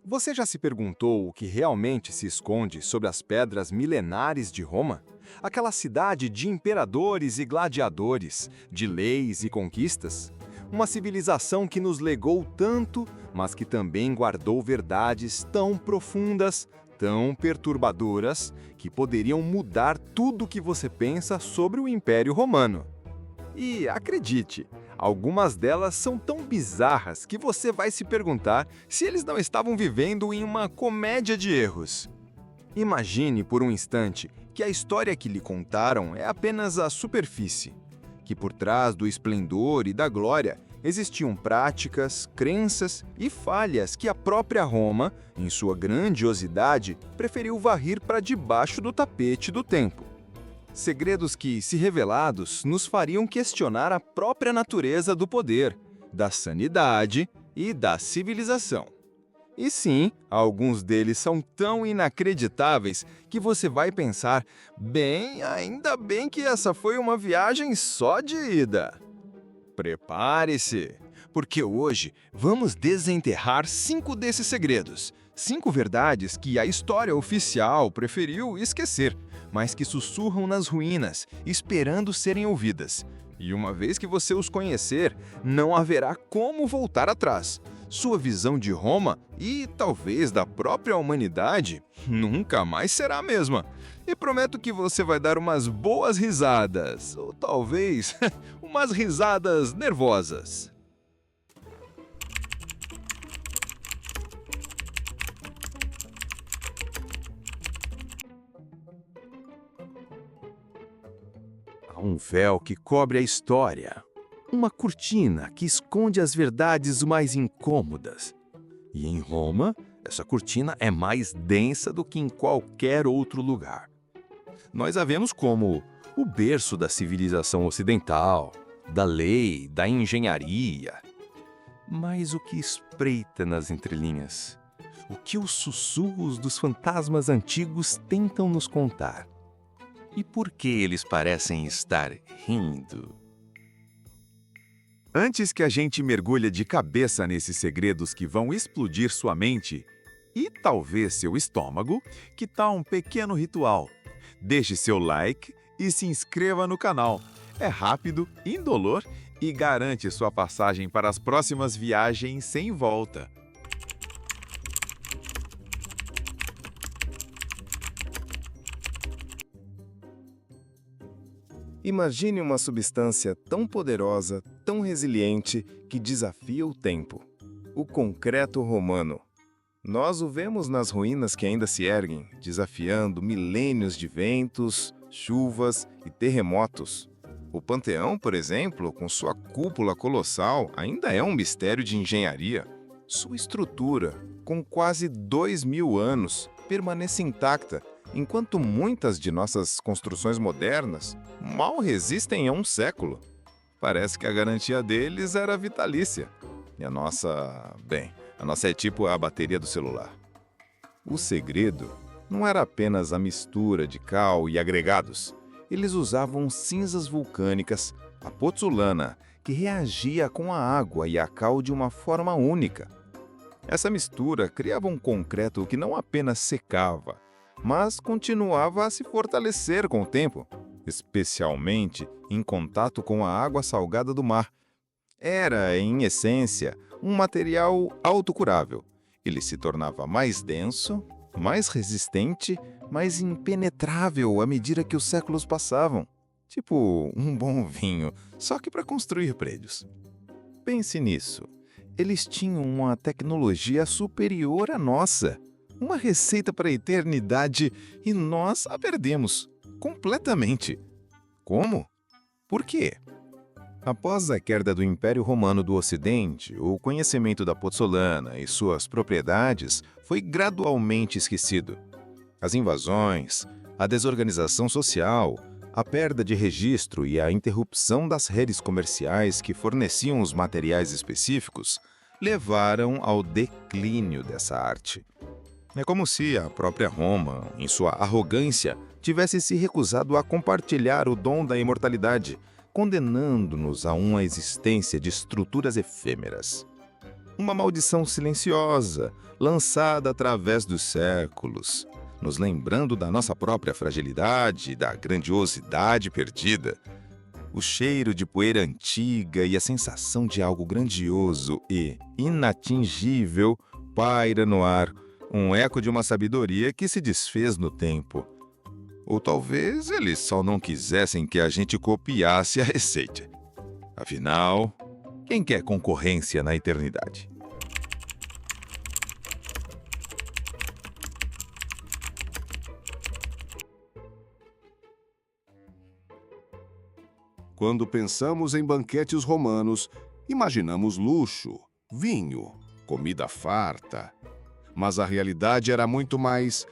Você já se perguntou o que realmente se esconde sob as pedras milenares de Roma? Aquela cidade de imperadores e gladiadores, de leis e conquistas? Uma civilização que nos legou tanto, mas que também guardou verdades tão profundas, tão perturbadoras, que poderiam mudar tudo o que você pensa sobre o Império Romano. E acredite, algumas delas são tão bizarras que você vai se perguntar se eles não estavam vivendo em uma comédia de erros. Imagine por um instante que a história que lhe contaram é apenas a superfície, que por trás do esplendor e da glória existiam práticas, crenças e falhas que a própria Roma, em sua grandiosidade, preferiu varrer para debaixo do tapete do tempo. Segredos que, se revelados, nos fariam questionar a própria natureza do poder, da sanidade e da civilização. E sim, alguns deles são tão inacreditáveis que você vai pensar: bem, ainda bem que essa foi uma viagem só de ida. Prepare-se, porque hoje vamos desenterrar 5 desses segredos. 5 verdades que a história oficial preferiu esquecer, mas que sussurram nas ruínas, esperando serem ouvidas. E uma vez que você os conhecer, não haverá como voltar atrás. Sua visão de Roma e talvez da própria humanidade nunca mais será a mesma. E prometo que você vai dar umas boas risadas, ou talvez umas risadas nervosas. Há um véu que cobre a história, uma cortina que esconde as verdades mais incômodas. E em Roma, essa cortina é mais densa do que em qualquer outro lugar. Nós a vemos como o berço da civilização ocidental, da lei, da engenharia. Mas o que espreita nas entrelinhas? O que os sussurros dos fantasmas antigos tentam nos contar? E por que eles parecem estar rindo? Antes que a gente mergulhe de cabeça nesses segredos que vão explodir sua mente e talvez seu estômago, que tal um pequeno ritual? Deixe seu like e se inscreva no canal. É rápido, indolor e garante sua passagem para as próximas viagens sem volta. Imagine uma substância tão poderosa, tão resiliente, que desafia o tempo. O concreto romano. Nós o vemos nas ruínas que ainda se erguem, desafiando milênios de ventos, chuvas e terremotos. O Panteão, por exemplo, com sua cúpula colossal, ainda é um mistério de engenharia. Sua estrutura, com quase 2000 anos, permanece intacta, enquanto muitas de nossas construções modernas mal resistem a um século. Parece que a garantia deles era vitalícia. E a nossa é tipo a bateria do celular. O segredo não era apenas a mistura de cal e agregados. Eles usavam cinzas vulcânicas, a pozzolana, que reagia com a água e a cal de uma forma única. Essa mistura criava um concreto que não apenas secava, mas continuava a se fortalecer com o tempo, especialmente em contato com a água salgada do mar. Era, em essência, um material autocurável. Ele se tornava mais denso, mais resistente, mais impenetrável à medida que os séculos passavam. Tipo um bom vinho, só que para construir prédios. Pense nisso. Eles tinham uma tecnologia superior à nossa. Uma receita para a eternidade e nós a perdemos. Completamente. Como? Por quê? Após a queda do Império Romano do Ocidente, o conhecimento da pozzolana e suas propriedades foi gradualmente esquecido. As invasões, a desorganização social, a perda de registro e a interrupção das redes comerciais que forneciam os materiais específicos levaram ao declínio dessa arte. É como se a própria Roma, em sua arrogância, tivesse se recusado a compartilhar o dom da imortalidade, condenando-nos a uma existência de estruturas efêmeras. Uma maldição silenciosa, lançada através dos séculos, nos lembrando da nossa própria fragilidade e da grandiosidade perdida. O cheiro de poeira antiga e a sensação de algo grandioso e inatingível paira no ar, um eco de uma sabedoria que se desfez no tempo. Ou talvez eles só não quisessem que a gente copiasse a receita. Afinal, quem quer concorrência na eternidade? Quando pensamos em banquetes romanos, imaginamos luxo, vinho, comida farta. Mas a realidade era muito mais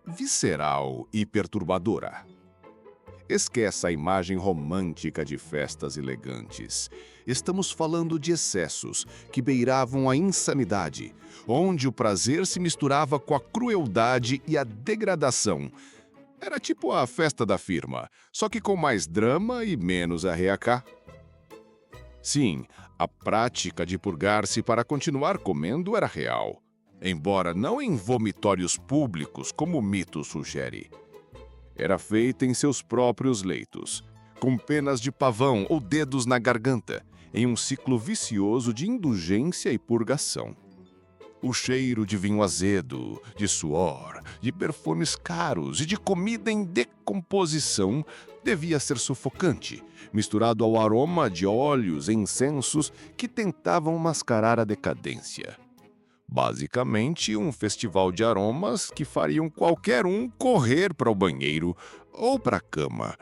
visceral e perturbadora. Esqueça a imagem romântica de festas elegantes. Estamos falando de excessos que beiravam a insanidade, onde o prazer se misturava com a crueldade e a degradação. Era tipo a festa da firma, só que com mais drama e menos arreacá. Sim, a prática de purgar-se para continuar comendo era real, embora não em vomitórios públicos, como o mito sugere. Era feita em seus próprios leitos, com penas de pavão ou dedos na garganta, em um ciclo vicioso de indulgência e purgação. O cheiro de vinho azedo, de suor, de perfumes caros e de comida em decomposição devia ser sufocante, misturado ao aroma de óleos e incensos que tentavam mascarar a decadência. Basicamente, um festival de aromas que fariam qualquer um correr para o banheiro ou para a cama.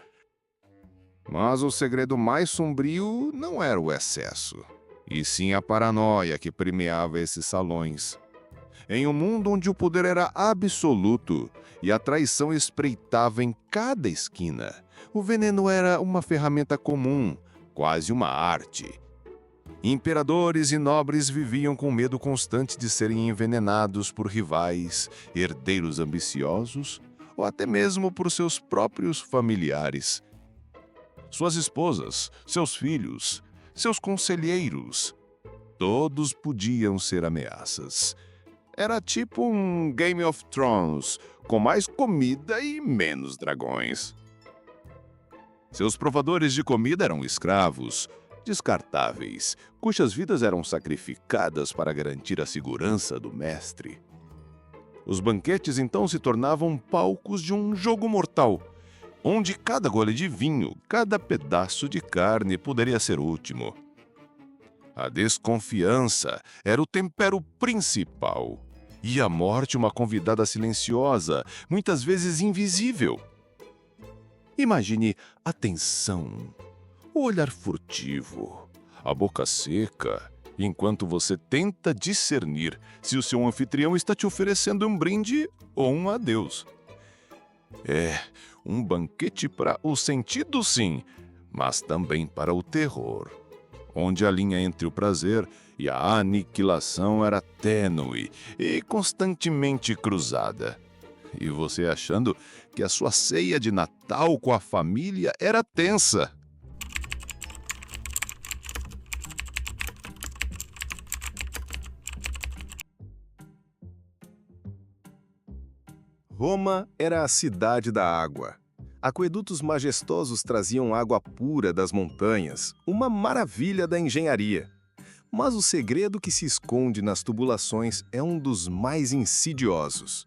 Mas o segredo mais sombrio não era o excesso, e sim a paranoia que permeava esses salões. Em um mundo onde o poder era absoluto e a traição espreitava em cada esquina, o veneno era uma ferramenta comum, quase uma arte. Imperadores e nobres viviam com medo constante de serem envenenados por rivais, herdeiros ambiciosos ou até mesmo por seus próprios familiares. Suas esposas, seus filhos, seus conselheiros, todos podiam ser ameaças. Era tipo um Game of Thrones, com mais comida e menos dragões. Seus provadores de comida eram escravos, descartáveis, cujas vidas eram sacrificadas para garantir a segurança do mestre. Os banquetes então se tornavam palcos de um jogo mortal, onde cada gole de vinho, cada pedaço de carne poderia ser o último. A desconfiança era o tempero principal, e a morte uma convidada silenciosa, muitas vezes invisível. Imagine a tensão, o olhar furtivo, a boca seca, enquanto você tenta discernir se o seu anfitrião está te oferecendo um brinde ou um adeus. É um banquete para o sentido, sim, mas também para o terror, onde a linha entre o prazer e a aniquilação era tênue e constantemente cruzada. E você achando que a sua ceia de Natal com a família era tensa. Roma era a cidade da água. Aquedutos majestosos traziam água pura das montanhas, uma maravilha da engenharia. Mas o segredo que se esconde nas tubulações é um dos mais insidiosos.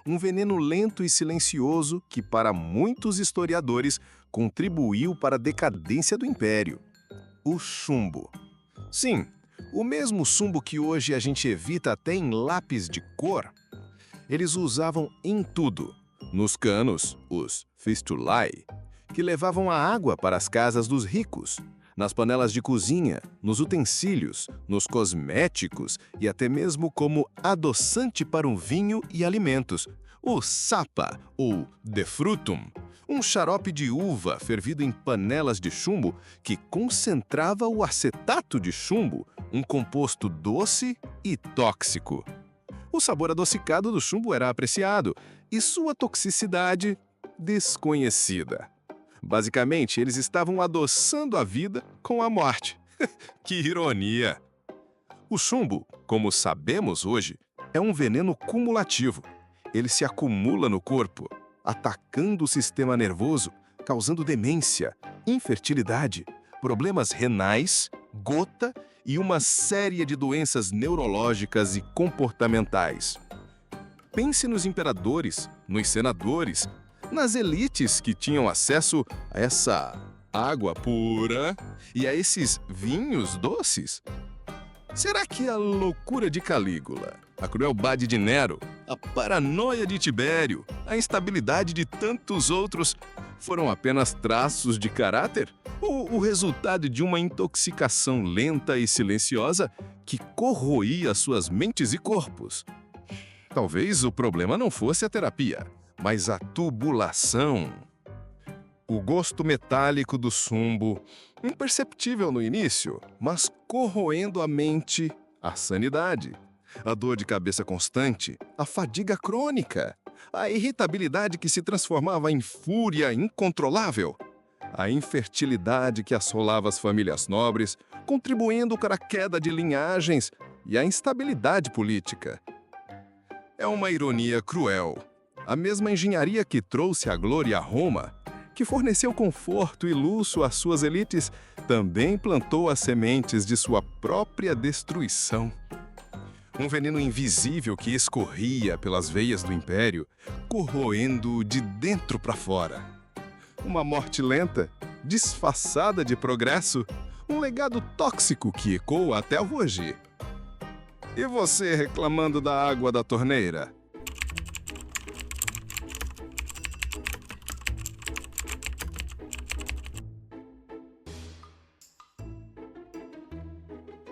Um veneno lento e silencioso que, para muitos historiadores, contribuiu para a decadência do império. O chumbo. Sim, o mesmo chumbo que hoje a gente evita até em lápis de cor. Eles o usavam em tudo. Nos canos, os fistulae, que levavam a água para as casas dos ricos, nas panelas de cozinha, nos utensílios, nos cosméticos e até mesmo como adoçante para um vinho e alimentos, o sapa ou defrutum, um xarope de uva fervido em panelas de chumbo que concentrava o acetato de chumbo, um composto doce e tóxico. O sabor adocicado do chumbo era apreciado e sua toxicidade desconhecida. Basicamente, eles estavam adoçando a vida com a morte. Que ironia! O chumbo, como sabemos hoje, é um veneno cumulativo. Ele se acumula no corpo, atacando o sistema nervoso, causando demência, infertilidade, problemas renais, gota e uma série de doenças neurológicas e comportamentais. Pense nos imperadores, nos senadores, nas elites que tinham acesso a essa água pura e a esses vinhos doces. Será que a loucura de Calígula, a crueldade de Nero, a paranoia de Tibério, a instabilidade de tantos outros foram apenas traços de caráter? Ou o resultado de uma intoxicação lenta e silenciosa que corroía suas mentes e corpos? Talvez o problema não fosse a terapia, mas a tubulação. O gosto metálico do chumbo, imperceptível no início, mas corroendo a mente, a sanidade. A dor de cabeça constante, a fadiga crônica, a irritabilidade que se transformava em fúria incontrolável, a infertilidade que assolava as famílias nobres, contribuindo para a queda de linhagens e a instabilidade política. É uma ironia cruel. A mesma engenharia que trouxe a glória a Roma, que forneceu conforto e luxo às suas elites, também plantou as sementes de sua própria destruição. Um veneno invisível que escorria pelas veias do império, corroendo de dentro para fora. Uma morte lenta, disfarçada de progresso, um legado tóxico que ecoa até hoje. E você reclamando da água da torneira?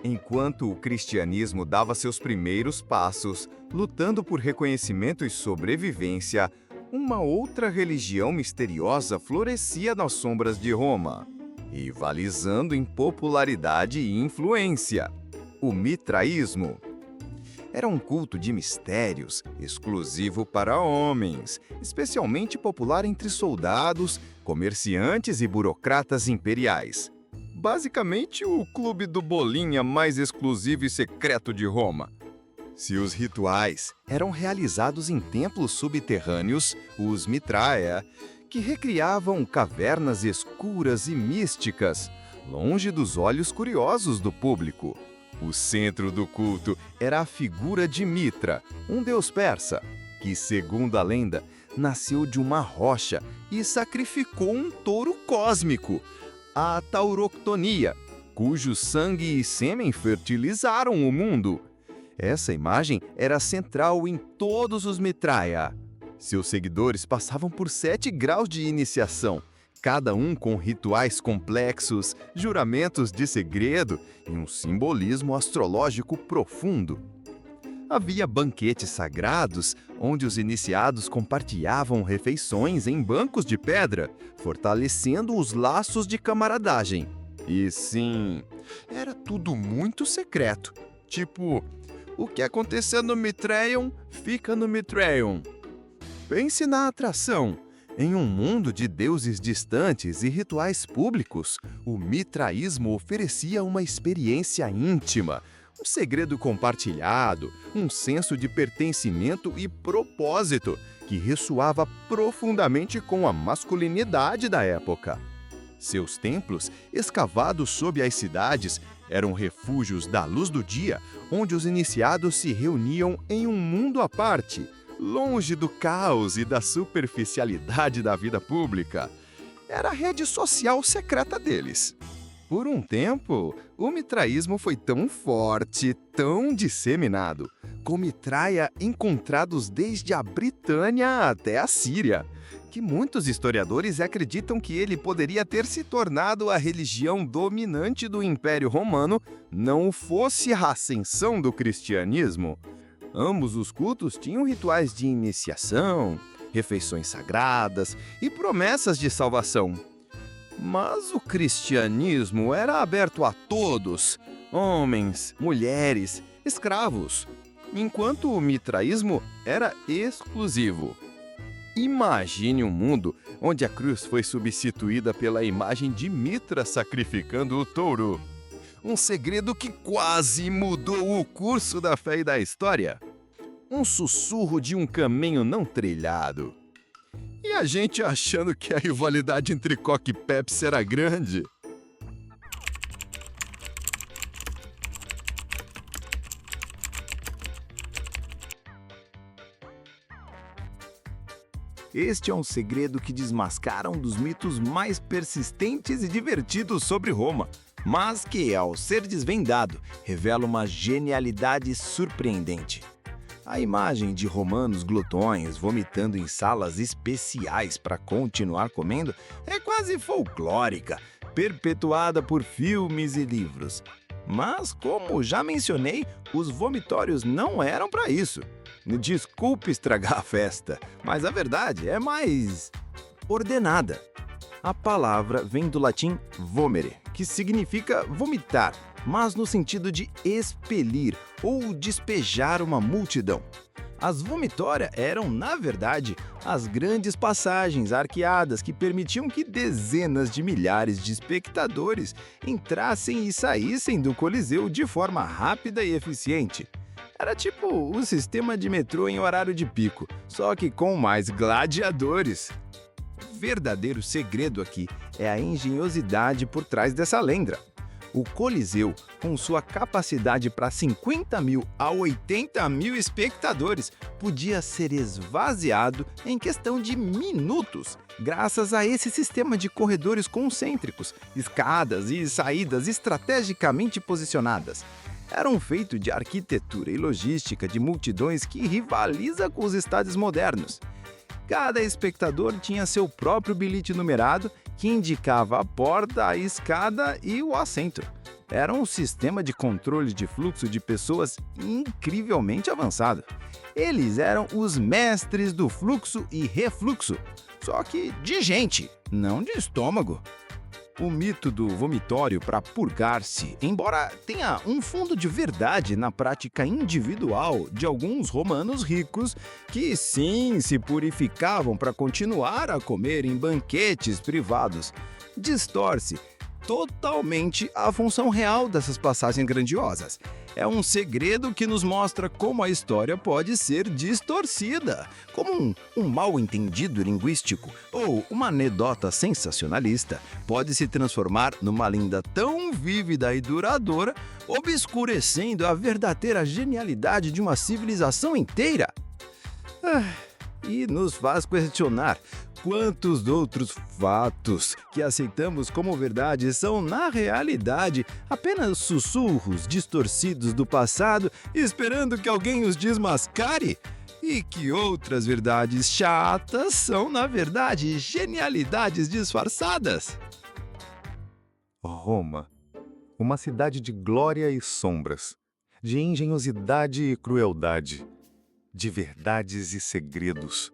Enquanto o cristianismo dava seus primeiros passos, lutando por reconhecimento e sobrevivência, uma outra religião misteriosa florescia nas sombras de Roma, rivalizando em popularidade e influência: o mitraísmo. Era um culto de mistérios, exclusivo para homens, especialmente popular entre soldados, comerciantes e burocratas imperiais. Basicamente, o clube do bolinha mais exclusivo e secreto de Roma. Se os rituais eram realizados em templos subterrâneos, os mitraea, que recriavam cavernas escuras e místicas, longe dos olhos curiosos do público. O centro do culto era a figura de Mitra, um deus persa, que, segundo a lenda, nasceu de uma rocha e sacrificou um touro cósmico, a tauroctonia, cujo sangue e sêmen fertilizaram o mundo. Essa imagem era central em todos os mitraea. Seus seguidores passavam por 7 graus de iniciação, cada um com rituais complexos, juramentos de segredo e um simbolismo astrológico profundo. Havia banquetes sagrados, onde os iniciados compartilhavam refeições em bancos de pedra, fortalecendo os laços de camaradagem. E sim, era tudo muito secreto. Tipo, o que acontecer no Mitreion, fica no Mitreion. Pense na atração. Em um mundo de deuses distantes e rituais públicos, o mitraísmo oferecia uma experiência íntima, um segredo compartilhado, um senso de pertencimento e propósito que ressoava profundamente com a masculinidade da época. Seus templos, escavados sob as cidades, eram refúgios da luz do dia, onde os iniciados se reuniam em um mundo à parte, longe do caos e da superficialidade da vida pública. Era a rede social secreta deles. Por um tempo, o mitraísmo foi tão forte, tão disseminado, com mitraia encontrados desde a Britânia até a Síria, que muitos historiadores acreditam que ele poderia ter se tornado a religião dominante do Império Romano, não fosse a ascensão do cristianismo. Ambos os cultos tinham rituais de iniciação, refeições sagradas e promessas de salvação. Mas o cristianismo era aberto a todos, homens, mulheres, escravos, enquanto o mitraísmo era exclusivo. Imagine um mundo onde a cruz foi substituída pela imagem de Mitra sacrificando o touro. Um segredo que quase mudou o curso da fé e da história. Um sussurro de um caminho não trilhado. E a gente achando que a rivalidade entre Coca e Pepsi era grande. Este é um segredo que desmascara um dos mitos mais persistentes e divertidos sobre Roma, mas que, ao ser desvendado, revela uma genialidade surpreendente. A imagem de romanos glutões vomitando em salas especiais para continuar comendo é quase folclórica, perpetuada por filmes e livros. Mas, como já mencionei, os vomitórios não eram para isso. Desculpe estragar a festa, mas a verdade é mais ordenada. A palavra vem do latim vomere, que significa vomitar, mas no sentido de expelir ou despejar uma multidão. As vomitórias eram, na verdade, as grandes passagens arqueadas que permitiam que dezenas de milhares de espectadores entrassem e saíssem do Coliseu de forma rápida e eficiente. Era tipo o sistema de metrô em horário de pico, só que com mais gladiadores. O verdadeiro segredo aqui é a engenhosidade por trás dessa lenda. O Coliseu, com sua capacidade para 50 mil a 80 mil espectadores, podia ser esvaziado em questão de minutos, graças a esse sistema de corredores concêntricos, escadas e saídas estrategicamente posicionadas. Era um feito de arquitetura e logística de multidões que rivaliza com os estádios modernos. Cada espectador tinha seu próprio bilhete numerado que indicava a porta, a escada e o assento. Era um sistema de controle de fluxo de pessoas incrivelmente avançado. Eles eram os mestres do fluxo e refluxo, só que de gente, não de estômago. O mito do vomitório para purgar-se, embora tenha um fundo de verdade na prática individual de alguns romanos ricos que sim se purificavam para continuar a comer em banquetes privados, distorce totalmente a função real dessas passagens grandiosas. É um segredo que nos mostra como a história pode ser distorcida, como um mal-entendido linguístico ou uma anedota sensacionalista pode se transformar numa lenda tão vívida e duradoura, obscurecendo a verdadeira genialidade de uma civilização inteira. E nos faz questionar quantos outros fatos que aceitamos como verdade são, na realidade, apenas sussurros distorcidos do passado, esperando que alguém os desmascare? E que outras verdades chatas são, na verdade, genialidades disfarçadas? Roma, uma cidade de glória e sombras, de engenhosidade e crueldade, de verdades e segredos.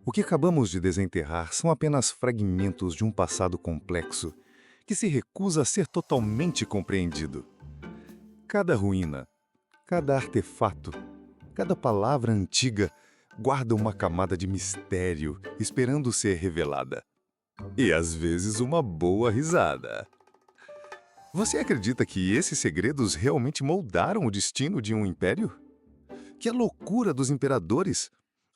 O que acabamos de desenterrar são apenas fragmentos de um passado complexo que se recusa a ser totalmente compreendido. Cada ruína, cada artefato, cada palavra antiga guarda uma camada de mistério esperando ser revelada. E às vezes uma boa risada. Você acredita que esses segredos realmente moldaram o destino de um império? Que a loucura dos imperadores,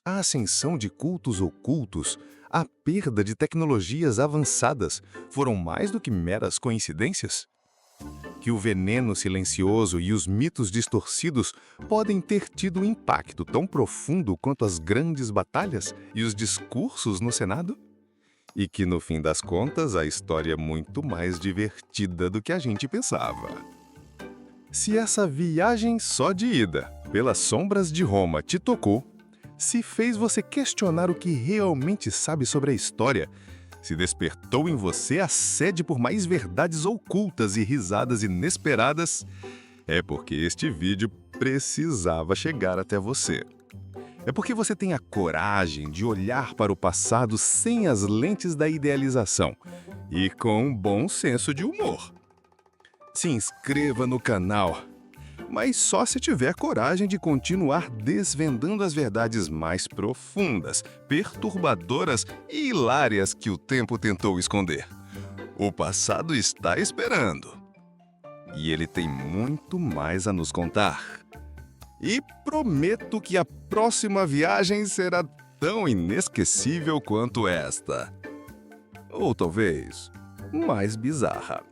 a ascensão de cultos ocultos, a perda de tecnologias avançadas foram mais do que meras coincidências? Que o veneno silencioso e os mitos distorcidos podem ter tido um impacto tão profundo quanto as grandes batalhas e os discursos no Senado? E que, no fim das contas, a história é muito mais divertida do que a gente pensava. Se essa viagem só de ida pelas sombras de Roma te tocou, se fez você questionar o que realmente sabe sobre a história, se despertou em você a sede por mais verdades ocultas e risadas inesperadas, é porque este vídeo precisava chegar até você. É porque você tem a coragem de olhar para o passado sem as lentes da idealização e com um bom senso de humor. Se inscreva no canal, mas só se tiver coragem de continuar desvendando as verdades mais profundas, perturbadoras e hilárias que o tempo tentou esconder. O passado está esperando. E ele tem muito mais a nos contar. E prometo que a próxima viagem será tão inesquecível quanto esta. Ou talvez mais bizarra.